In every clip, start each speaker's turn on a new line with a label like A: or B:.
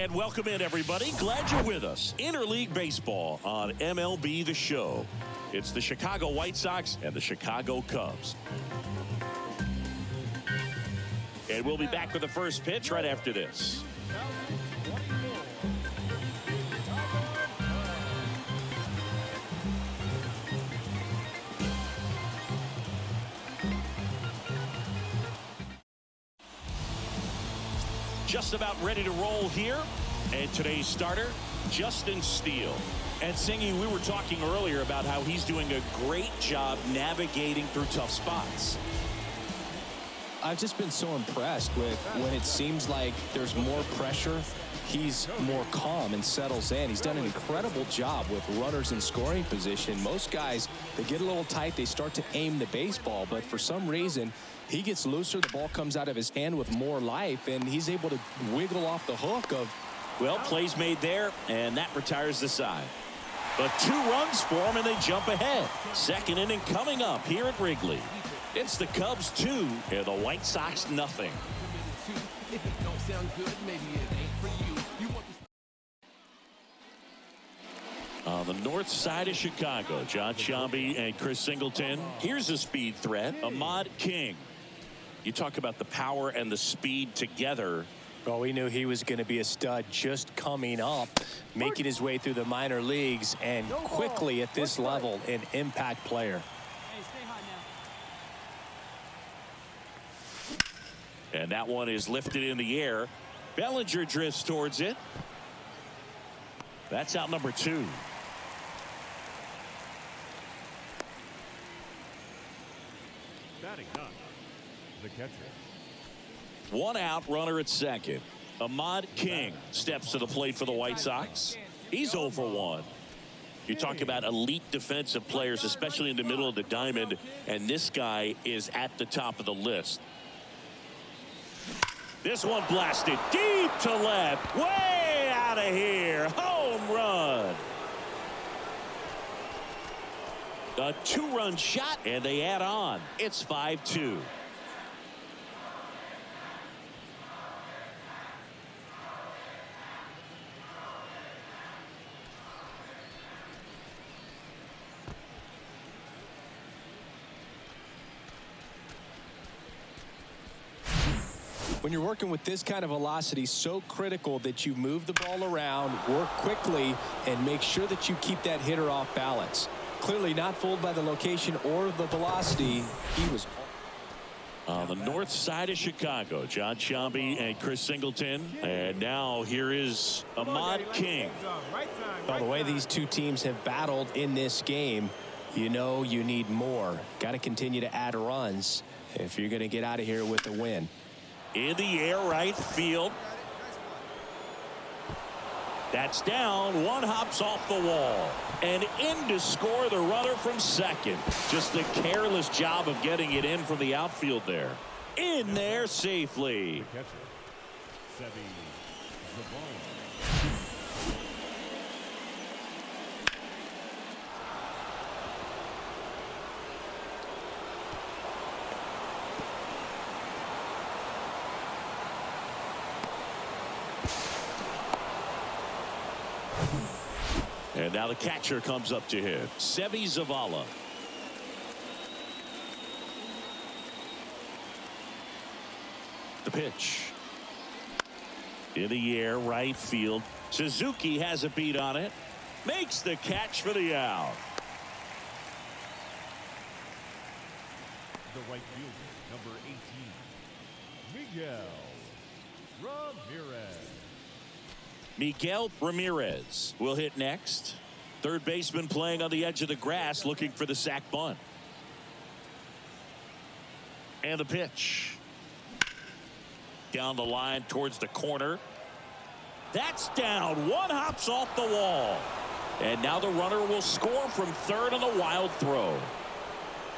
A: And welcome in, everybody. Glad you're with us. Interleague Baseball on MLB The Show. It's the Chicago White Sox and the Chicago Cubs. And we'll be back with the first pitch right after this. Just about ready to roll here. And today's starter, Justin Steele. And Singy, we were talking earlier about how he's doing a great job navigating through tough spots.
B: I've just been so impressed with when it seems like there's more pressure, he's more calm and settles in. He's done an incredible job with runners in scoring position. Most guys, they get a little tight, they start to aim the baseball, but for some reason, he gets looser, the ball comes out of his hand with more life, and he's able to wiggle off the hook of...
A: Well, plays made there, and that retires the side. But 2 runs for him, and they jump ahead. Second inning coming up here at Wrigley. It's the Cubs 2 and the White Sox nothing.
C: If it don't sound good, maybe it ain't for you.
A: On the north side of Chicago, John Sciambi and Chris Singleton. Here's a speed threat, Ahmad King. You talk about the power and the speed together.
B: Well, we knew he was going to be a stud just coming up, making his way through the minor leagues, and quickly at this level, an impact player.
A: And that one is lifted in the air. Bellinger drifts towards it. That's out number 2.
D: Batting up, the catcher.
A: 1 out, runner at second. Ahmad King steps to the plate for the White Sox. He's 0 for 1. You talk about elite defensive players, especially in the middle of the diamond, and this guy is at the top of the list. This one blasted deep to left, way out of here. Home run. A 2-run shot, and they add on. It's 5-2.
B: When you're working with this kind of velocity, so critical that you move the ball around, work quickly, and make sure that you keep that hitter off balance. Clearly not fooled by the location or the velocity. He was
A: on the north side of Chicago, John Sciambi and Chris Singleton. And now here is Ahmad King.
B: Well, the way these two teams have battled in this game, you know you need more. Got to continue to add runs if you're going to get out of here with a win.
A: In the air, right field. That's down. One hops off the wall. And in to score the runner from second. Just a careless job of getting it in from the outfield there. In there safely. And now the catcher comes up to him, Seby Zavala. The pitch. In the air, right field. Suzuki has a beat on it. Makes the catch for the out.
D: The right fielder, number 18, Miguel Ramirez.
A: Miguel Ramirez will hit next. Third baseman playing on the edge of the grass, looking for the sac bunt. And the pitch. Down the line towards the corner. That's down. One hops off the wall. And now the runner will score from third on a wild throw.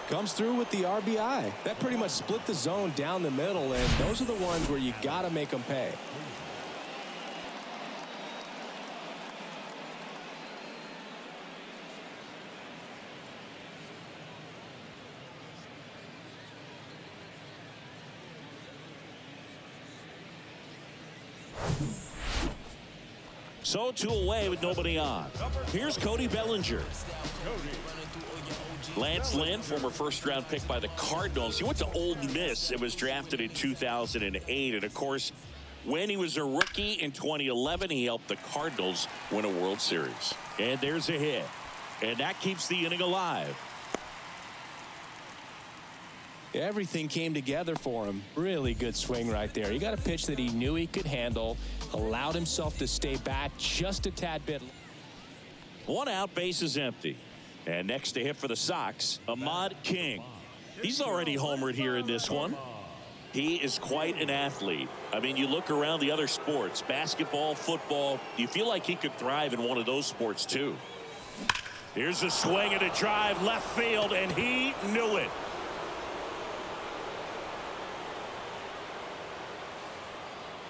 B: Comes through with the RBI. That pretty much split the zone down the middle, and those are the ones where you got to make them pay.
A: So 2 away with nobody on. Here's Cody Bellinger. Lance Lynn, former first-round pick by the Cardinals. He went to Ole Miss and was drafted in 2008. And, of course, when he was a rookie in 2011, he helped the Cardinals win a World Series. And there's a hit. And that keeps the inning alive.
B: Everything came together for him. Really good swing right there. He got a pitch that he knew he could handle, allowed himself to stay back just a tad bit.
A: 1 out, base is empty. And next to hit for the Sox, Ahmad King. He's already homered here in this one. He is quite an athlete. I mean, you look around the other sports, basketball, football, you feel like he could thrive in one of those sports too. Here's a swing and a drive left field, and he knew it.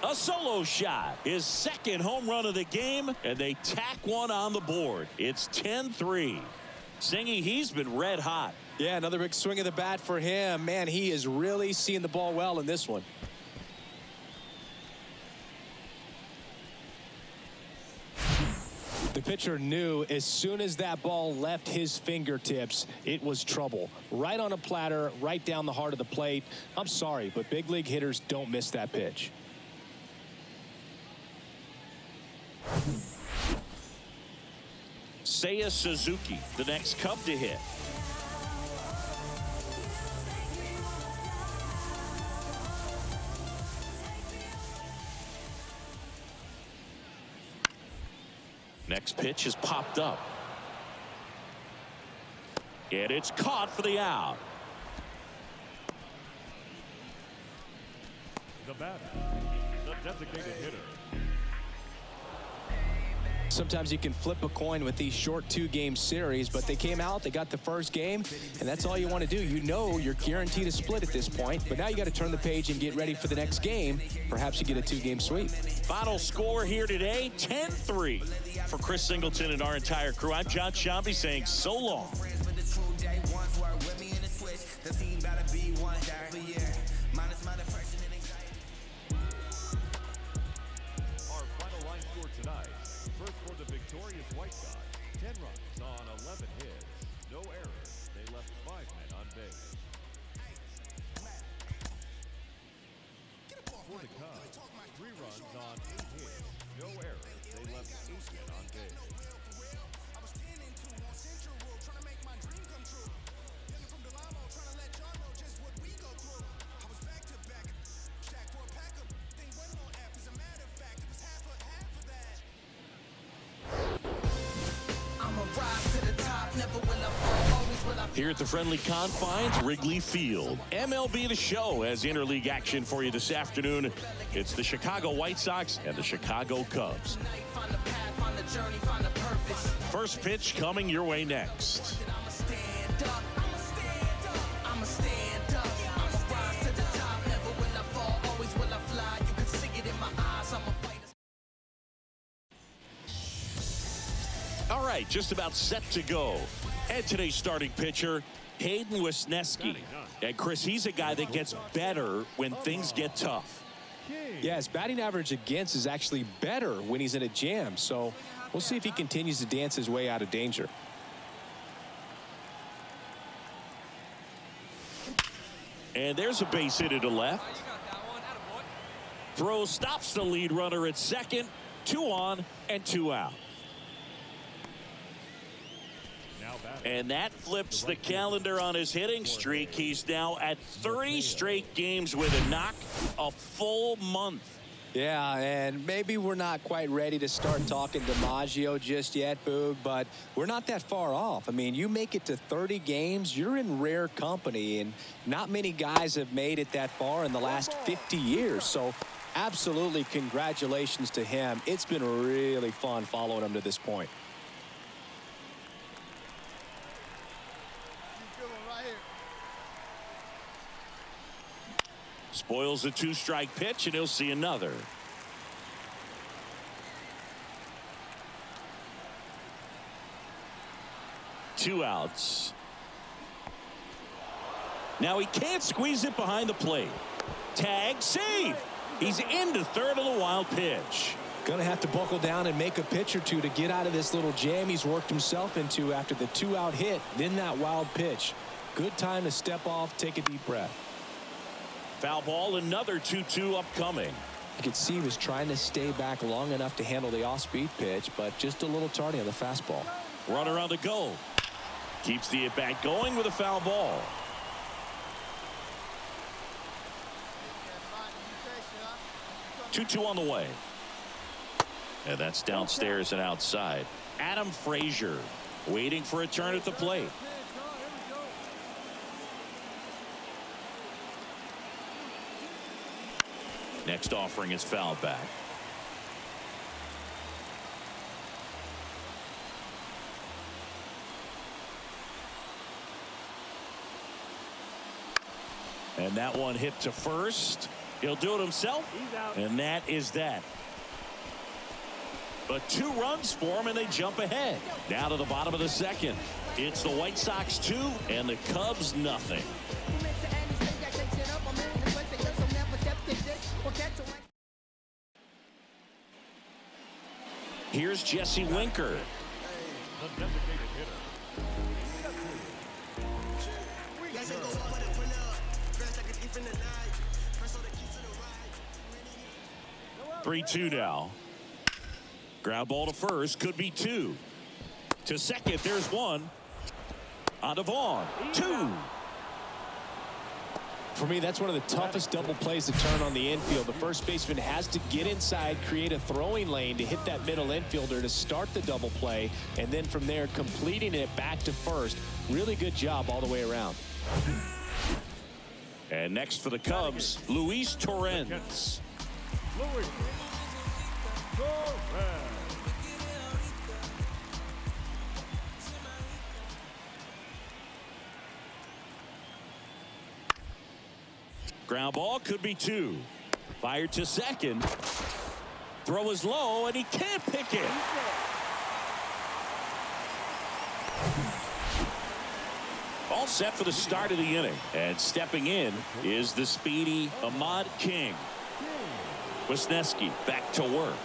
A: A solo shot, his second home run of the game, and they tack one on the board. It's 10-3. Singy, he's been red hot.
B: Yeah, another big swing of the bat for him. Man, he is really seeing the ball well in this one. The pitcher knew as soon as that ball left his fingertips, it was trouble. Right on a platter, right down the heart of the plate. I'm sorry, but big league hitters don't miss that pitch.
A: Seiya Suzuki, the next Cub to hit. Next pitch is popped up. And it's caught for the out.
D: The batter, the designated hitter.
B: Sometimes you can flip a coin with these short 2-game series, but they came out, they got the first game, and that's all you want to do. You know you're guaranteed a split at this point, but now you got to turn the page and get ready for the next game. Perhaps you get a 2-game sweep.
A: Final score here today, 10-3. For Chris Singleton and our entire crew, I'm John Shambi saying so long.
D: Our final line score tonight. First for the victorious White Sox, 10 runs on 11 hits, no errors. They left 5 men on base. For the Cubs, 3 runs on 8 hits, no errors. They left 8 men on base.
A: Here at the friendly confines, Wrigley Field. MLB The Show has interleague action for you this afternoon. It's the Chicago White Sox and the Chicago Cubs. First pitch coming your way next. All right, just about set to go. And today's starting pitcher, Hayden Wesneski. And Chris, he's a guy that gets better when things get tough.
B: Yeah, his batting average against is actually better when he's in a jam. So we'll see if he continues to dance his way out of danger.
A: And there's a base hit to left. Throw stops the lead runner at second. 2 on and 2 out. And that flips the calendar on his hitting streak. He's now at 30 straight games with a knock, a full month.
B: Yeah, and maybe we're not quite ready to start talking DiMaggio just yet, Boog, but we're not that far off. I mean, you make it to 30 games, you're in rare company, and not many guys have made it that far in the last 50 years. So absolutely congratulations to him. It's been really fun following him to this point.
A: Spoils a 2-strike pitch, and he'll see another. Two outs. Now he can't squeeze it behind the plate. Tag, save. He's into third on the wild pitch.
B: Going to have to buckle down and make a pitch or two to get out of this little jam he's worked himself into after the 2-out hit, then that wild pitch. Good time to step off, take a deep breath.
A: Foul ball, another 2-2 upcoming.
B: You could see he was trying to stay back long enough to handle the off-speed pitch, but just a little tardy on the fastball.
A: Runner on the go. Keeps the at-bat going with a foul ball. Two on the way. And that's downstairs and outside. Adam Frazier waiting for a turn at the plate. Next offering is fouled back. And that one hit to first. He'll do it himself. And that is that. But 2 runs for him, and they jump ahead. Now to the bottom of the second. It's the White Sox 2 and the Cubs nothing. Here's Jesse Winker.
D: The designated hitter.
A: 3-2 now. Ground ball to first, could be 2. To second, there's 1. On to Vaughn, 2.
B: For me, that's one of the toughest double plays to turn on the infield. The first baseman has to get inside, create a throwing lane to hit that middle infielder to start the double play, and then from there completing it back to first. Really good job all the way around.
A: And next for the Cubs, Luis Torrens.
D: Luis Torrens.
A: Ground ball, could be 2. Fired to second. Throw is low, and he can't pick it. All set for the start of the inning. And stepping in is the speedy Ahmad King. Wisniewski back to work.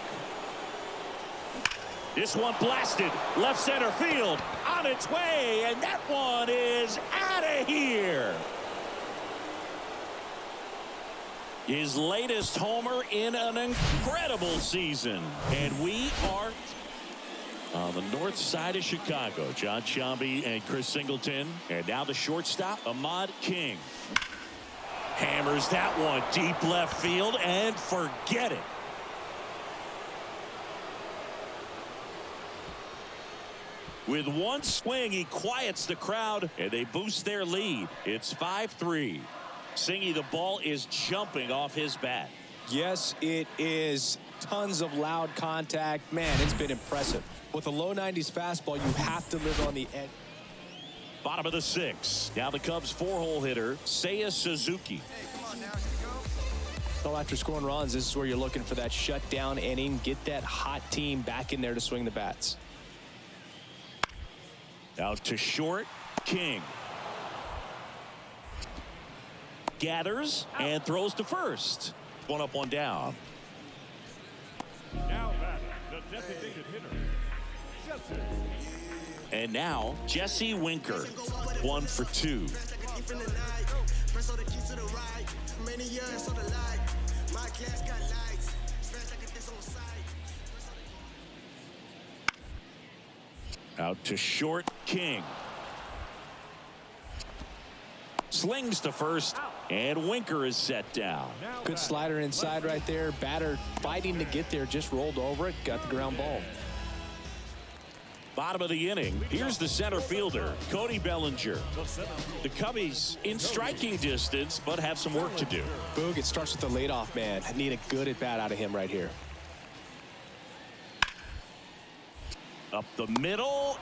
A: This one blasted left center field, on its way, and that one is out of here. His latest homer in an incredible season. And we are on the north side of Chicago. John Sciambi and Chris Singleton. And now the shortstop, Ahmad King. Hammers that one deep left field and forget it. With one swing, he quiets the crowd, and they boost their lead. It's 5-3. Singy, the ball is jumping off his bat.
B: Yes, it is. Tons of loud contact. Man, it's been impressive. With a low 90s fastball, you have to live on the edge.
A: Bottom of the 6th. Now the Cubs 4-hole hitter, Seiya Suzuki.
B: So after scoring runs, this is where you're looking for that shutdown inning. Get that hot team back in there to swing the bats.
A: Out to short, King. Gathers and throws to first. 1 up, 1 down.
D: Now batting, the designated hitter, Jesse.
A: And now Jesse Winker, 1 for 2. Out to short, King. Slings to first, and Winker is set down.
B: Good slider inside right there. Batter fighting to get there, just rolled over it, got the ground ball.
A: Bottom of the inning, here's the center fielder, Cody Bellinger. The Cubbies in striking distance, but have some work to do.
B: Boog, it starts with the leadoff man. I need a good at-bat out of him right here.
A: Up the middle.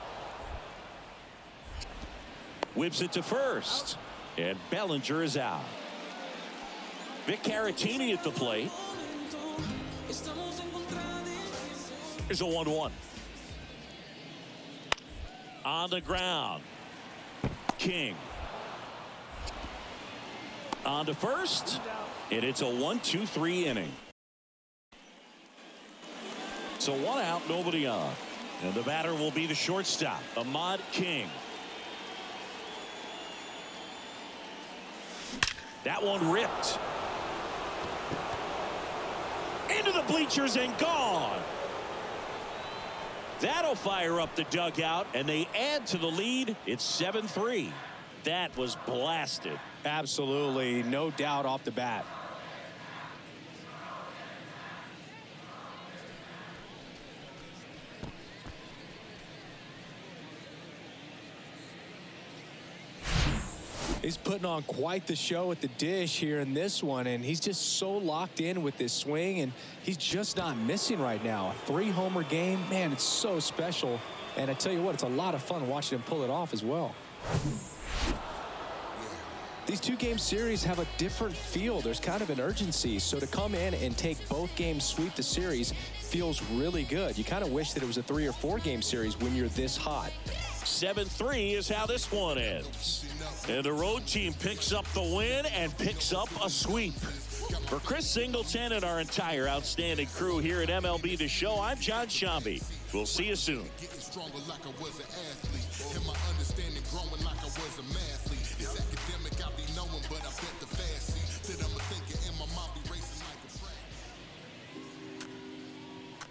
A: Whips it to first. And Bellinger is out. Vic Caratini at the plate. Here's a 1-1. On the ground. King. On to first. And it's a 1-2-3 inning. So 1 out, nobody on. And the batter will be the shortstop, Ahmad King. That one ripped. Into the bleachers and gone. That'll fire up the dugout, and they add to the lead. It's 7-3. That was blasted.
B: Absolutely, no doubt off the bat. He's putting on quite the show at the dish here in this one, and he's just so locked in with this swing, and he's just not missing right now. A 3-homer game, man, it's so special. And I tell you what, it's a lot of fun watching him pull it off as well. These 2-game series have a different feel. There's kind of an urgency. So to come in and take both games, sweep the series, feels really good. You kind of wish that it was a 3- or 4-game series when you're this hot.
A: 7-3 is how this one ends. And the road team picks up the win and picks up a sweep. For Chris Singleton and our entire outstanding crew here at MLB The Show, I'm John Shambi. We'll see you soon.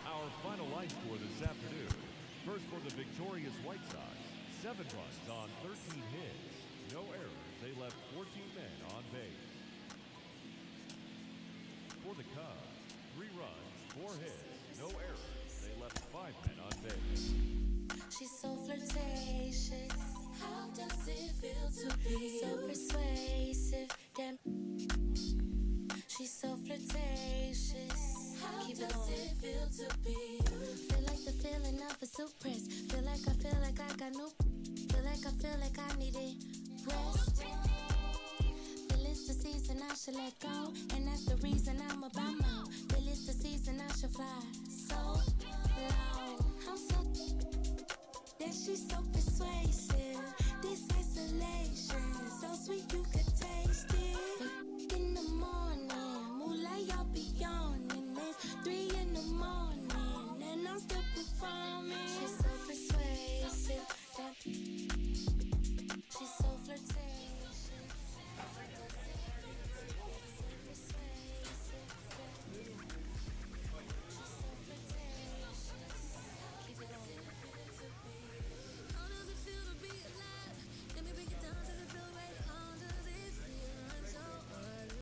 D: Our final line score this afternoon. First for the victorious White Sox. 7 runs on 13 hits. No errors. They left 14 men on base. For the Cubs, 3 runs, 4 hits. No errors. They left 5 men on base.
E: She's so flirtatious. How does it feel to be so persuasive? Damn. She's so flirtatious. How does it feel to be? Feel like the feeling of a suppress. Feel like I got no. Feel like I needed rest. Feel it's the season I should let go, and that's the reason I'm about more. Feel it's the season I should fly so low. I'm so that she's so persuasive. This isolation, so sweet you could taste it.